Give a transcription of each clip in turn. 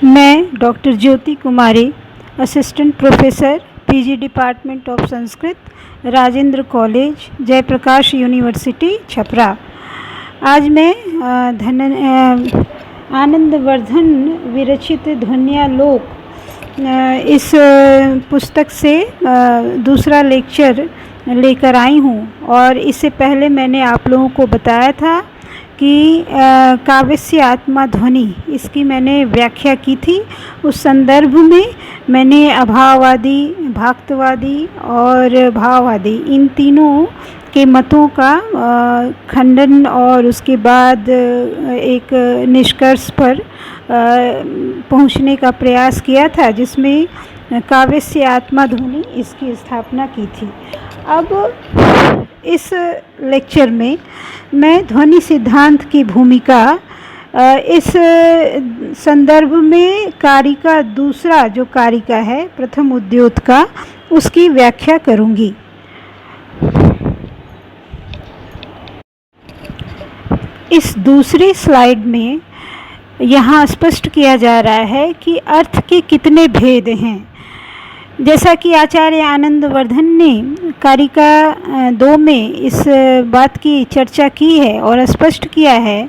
मैं doctor Jyoti Kumari, assistant professor PG department of Sanskrit, Rajendra college, Jayprakash university, Chhapra. आज मैं आनंदवर्धन विरचित ध्वन्यालोक इस पुस्तक से दूसरा लेक्चर लेकर आई हूँ। और इससे पहले मैंने आप लोगों को बताया था कि काव्यस्य आत्मा ध्वनि, इसकी मैंने व्याख्या की थी। उस संदर्भ में मैंने अभाववादी, भाक्तवादी और भाववादी इन तीनों के मतों का खंडन और उसके बाद एक निष्कर्ष पर पहुंचने का प्रयास किया था, जिसमें काव्यस्य आत्मा ध्वनि इसकी स्थापना की थी। अब इस लेक्चर में मैं ध्वनि सिद्धांत की भूमिका इस संदर्भ में कारिका दूसरा जो कारिका है प्रथम उद्योत का, उसकी व्याख्या करूंगी। इस दूसरी स्लाइड में यहाँ स्पष्ट किया जा रहा है कि अर्थ के कितने भेद हैं। जैसा कि आचार्य आनंदवर्धन ने कारिका 2 में इस बात की चर्चा की है और स्पष्ट किया है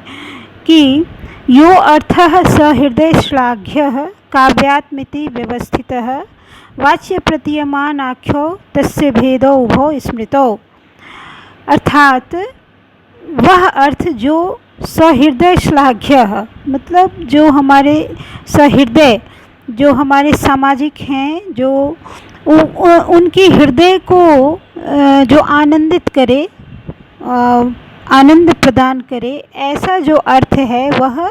कि यो अर्थः सहृदय श्लाघ्यः काव्यात्मिति व्यवस्थितः वाच्य प्रतीयमान आख्यो तस्य भेदो उभो स्मृतौ। अर्थात वह अर्थ जो सहृदय श्लाघ्य, मतलब जो हमारे सहृदय, जो हमारे सामाजिक हैं, जो उनके हृदय को जो आनंदित करे, आनंद प्रदान करे, ऐसा जो अर्थ है वह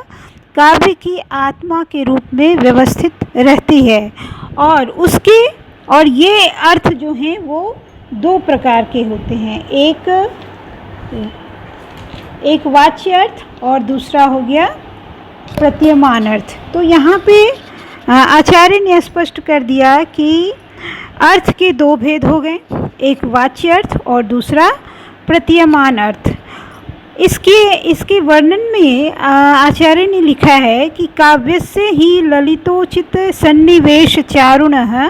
काव्य की आत्मा के रूप में व्यवस्थित रहती है। और ये अर्थ जो हैं वो 2 प्रकार के होते हैं, एक वाच्य अर्थ और दूसरा हो गया प्रतीयमान अर्थ। तो यहाँ पे आचार्य ने स्पष्ट कर दिया कि अर्थ के 2 भेद हो गए, एक वाच्य अर्थ और दूसरा प्रतीयमान अर्थ। इसके वर्णन में आचार्य ने लिखा है कि काव्यस्य ही ललितोचित सन्निवेश चारुणः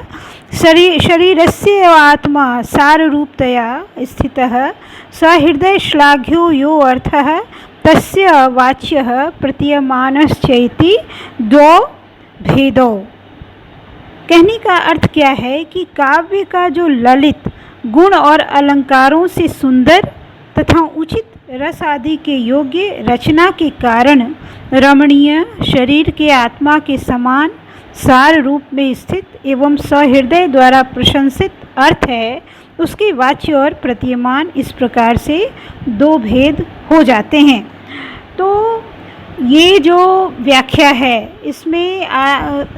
शरीरस्य आत्मा साररूपतया स्थितः सहृदय श्लाघ्यो यो अर्थः तस्य वाच्यः प्रतीयमानश्चैति 2 भेदो। कहने का अर्थ क्या है कि काव्य का जो ललित गुण और अलंकारों से सुंदर तथा उचित रस आदि के योग्य रचना के कारण रमणीय, शरीर के आत्मा के समान सार रूप में स्थित एवं सहृदय द्वारा प्रशंसित अर्थ है, उसके वाच्य और प्रतीयमान इस प्रकार से 2 भेद हो जाते हैं। तो ये जो व्याख्या है इसमें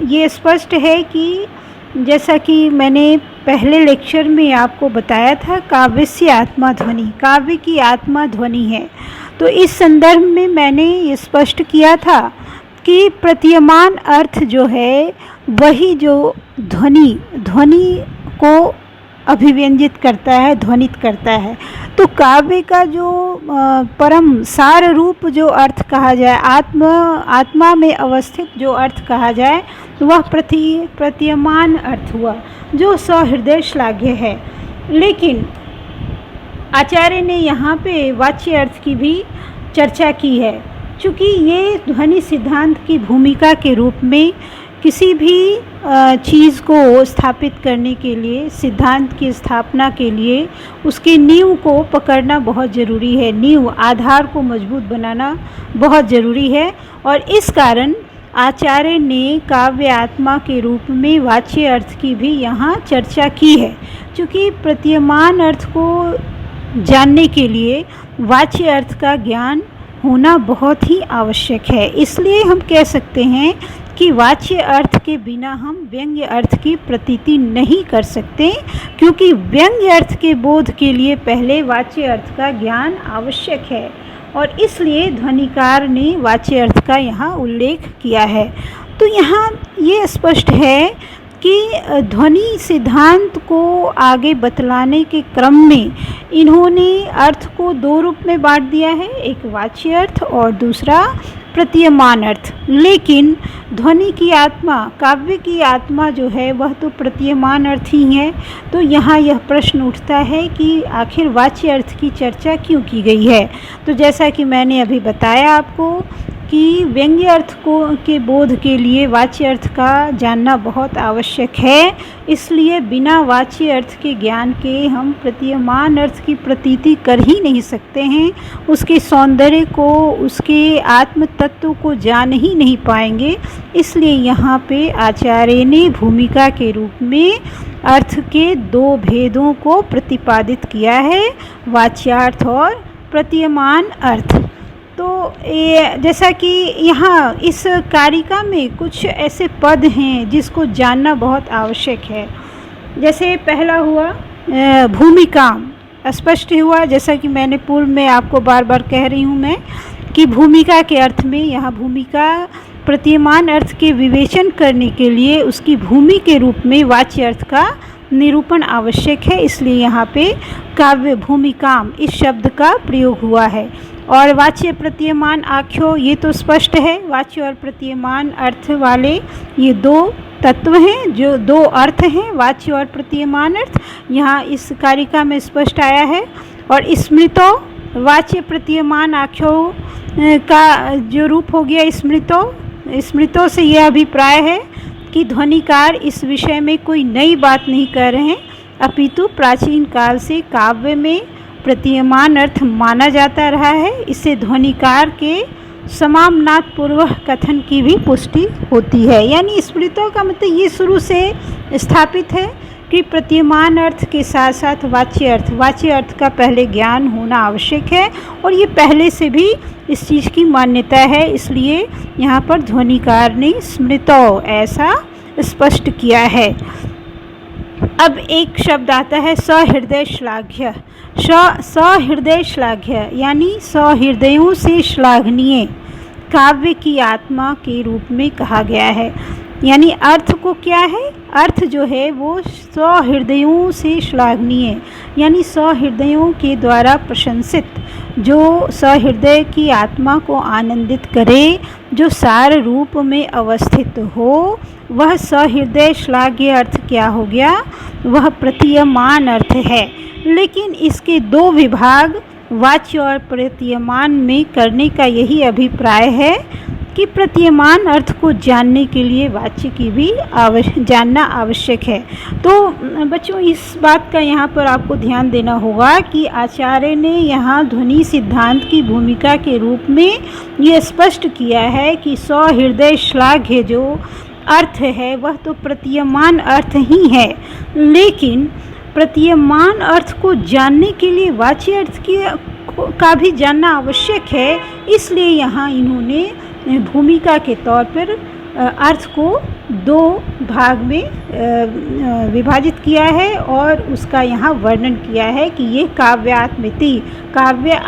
ये स्पष्ट है कि जैसा कि मैंने पहले लेक्चर में आपको बताया था, काव्यस्य आत्मा ध्वनि, काव्य की आत्मा ध्वनि है। तो इस संदर्भ में मैंने ये स्पष्ट किया था कि प्रतीयमान अर्थ जो है वही जो ध्वनि को अभिव्यंजित करता है, ध्वनित करता है। तो काव्य का जो परम सार रूप जो अर्थ कहा जाए, आत्मा में अवस्थित जो अर्थ कहा जाए, वह प्रतीयमान अर्थ हुआ जो सहृदय श्लाघ्य है। लेकिन आचार्य ने यहाँ पे वाच्य अर्थ की भी चर्चा की है, चूँकि ये ध्वनि सिद्धांत की भूमिका के रूप में किसी भी चीज़ को स्थापित करने के लिए, सिद्धांत की स्थापना के लिए उसके नींव को पकड़ना बहुत ज़रूरी है, नींव आधार को मजबूत बनाना बहुत ज़रूरी है। और इस कारण आचार्य ने काव्य आत्मा के रूप में वाच्य अर्थ की भी यहाँ चर्चा की है। क्योंकि प्रतीयमान अर्थ को जानने के लिए वाच्य अर्थ का ज्ञान होना बहुत ही आवश्यक है। इसलिए हम कह सकते हैं कि वाच्य अर्थ के बिना हम व्यंग्य अर्थ की प्रतीति नहीं कर सकते, क्योंकि व्यंग्य अर्थ के बोध के लिए पहले वाच्य अर्थ का ज्ञान आवश्यक है। और इसलिए ध्वनिकार ने वाच्य अर्थ का यहाँ उल्लेख किया है। तो यहाँ ये स्पष्ट है कि ध्वनि सिद्धांत को आगे बतलाने के क्रम में इन्होंने अर्थ को 2 रूप में बांट दिया है, एक वाच्य अर्थ और दूसरा प्रतीयमान अर्थ। लेकिन ध्वनि की आत्मा, काव्य की आत्मा जो है वह तो प्रतीयमान अर्थ ही है। तो यहाँ यह प्रश्न उठता है कि आखिर वाच्य अर्थ की चर्चा क्यों की गई है। तो जैसा कि मैंने अभी बताया आपको कि व्यंग्य अर्थ के बोध के लिए वाच्य अर्थ का जानना बहुत आवश्यक है। इसलिए बिना वाच्य अर्थ के ज्ञान के हम प्रतीयमान अर्थ की प्रतीति कर ही नहीं सकते हैं। उसके सौंदर्य को, उसके आत्म तत्व को जान ही नहीं पाएंगे। इसलिए यहाँ पे आचार्य ने भूमिका के रूप में अर्थ के दो भेदों को प्रतिपादित किया है, वाच्यार्थ और प्रतीयमान अर्थ। तो ये जैसा कि यहाँ इस कारिका में कुछ ऐसे पद हैं जिसको जानना बहुत आवश्यक है। जैसे पहला हुआ भूमिका, स्पष्ट हुआ, जैसा कि मैंने पूर्व में आपको बार बार कह रही हूँ मैं कि भूमिका के अर्थ में यहाँ भूमिका प्रतीयमान अर्थ के विवेचन करने के लिए उसकी भूमि के रूप में वाच्य अर्थ का निरूपण आवश्यक है। इसलिए यहाँ पे काव्य भूमिकाम इस शब्द का प्रयोग हुआ है। और वाच्य प्रतीयमान आख्यो, ये तो स्पष्ट है, वाच्य और प्रतीयमान अर्थ वाले ये दो तत्व हैं, जो दो अर्थ हैं, वाच्य और प्रतीयमान अर्थ, यहाँ इस कारिका में स्पष्ट आया है। और स्मृतो, वाच्य प्रतीयमान आख्यो का जो रूप हो गया स्मृतो से यह अभिप्राय है कि ध्वनिकार इस विषय में कोई नई बात नहीं कर रहे हैं, अपितु प्राचीन काल से काव्य में प्रतीयमान अर्थ माना जाता रहा है। इससे ध्वनिकार के समामनाद पूर्वक कथन की भी पुष्टि होती है। यानी स्मृतों का मतलब ये शुरू से स्थापित है कि प्रतीयमान अर्थ के साथ साथ वाच्य अर्थ का पहले ज्ञान होना आवश्यक है। और ये पहले से भी इस चीज़ की मान्यता है। इसलिए यहाँ पर ध्वनिकार ने स्मृतो ऐसा स्पष्ट किया है। अब एक शब्द आता है सहृदय श्लाघ्य। सहृदय श्लाघ्य यानी सहृदयों से श्लाघनीय काव्य की आत्मा के रूप में कहा गया है। यानी अर्थ को क्या है, अर्थ जो है वो सहृदयों से श्लाघनीय, यानी सहृदयों के द्वारा प्रशंसित, जो सहृदय की आत्मा को आनंदित करे, जो सार रूप में अवस्थित हो, वह सहृदय श्लाघ्य अर्थ क्या हो गया, वह प्रतीयमान अर्थ है। लेकिन इसके दो विभाग वाच्य और प्रतीयमान में करने का यही अभिप्राय है कि प्रतीयमान अर्थ को जानने के लिए वाच्य की भी जानना आवश्यक है। तो बच्चों इस बात का यहाँ पर आपको ध्यान देना होगा कि आचार्य ने यहाँ ध्वनि सिद्धांत की भूमिका के रूप में ये स्पष्ट किया है कि सहृदय श्लाघ्य जो अर्थ है वह तो प्रतीयमान अर्थ ही है। लेकिन प्रतीयमान अर्थ को जानने के लिए वाच्य अर्थ का भी जानना आवश्यक है। इसलिए यहाँ इन्होंने भूमिका के तौर पर अर्थ को दो भाग में विभाजित किया है और उसका यहाँ वर्णन किया है कि ये काव्यात्मिति, काव्य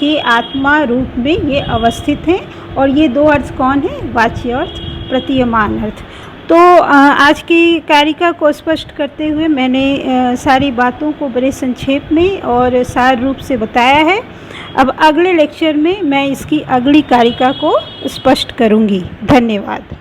के आत्मा रूप में ये अवस्थित हैं। और ये दो अर्थ कौन है, वाच्य अर्थ, प्रतीयमान अर्थ। तो आज की कारिका को स्पष्ट करते हुए मैंने सारी बातों को बड़े संक्षेप में और सार रूप से बताया है। अब अगले लेक्चर में मैं इसकी अगली कारिका को स्पष्ट करूँगी। धन्यवाद।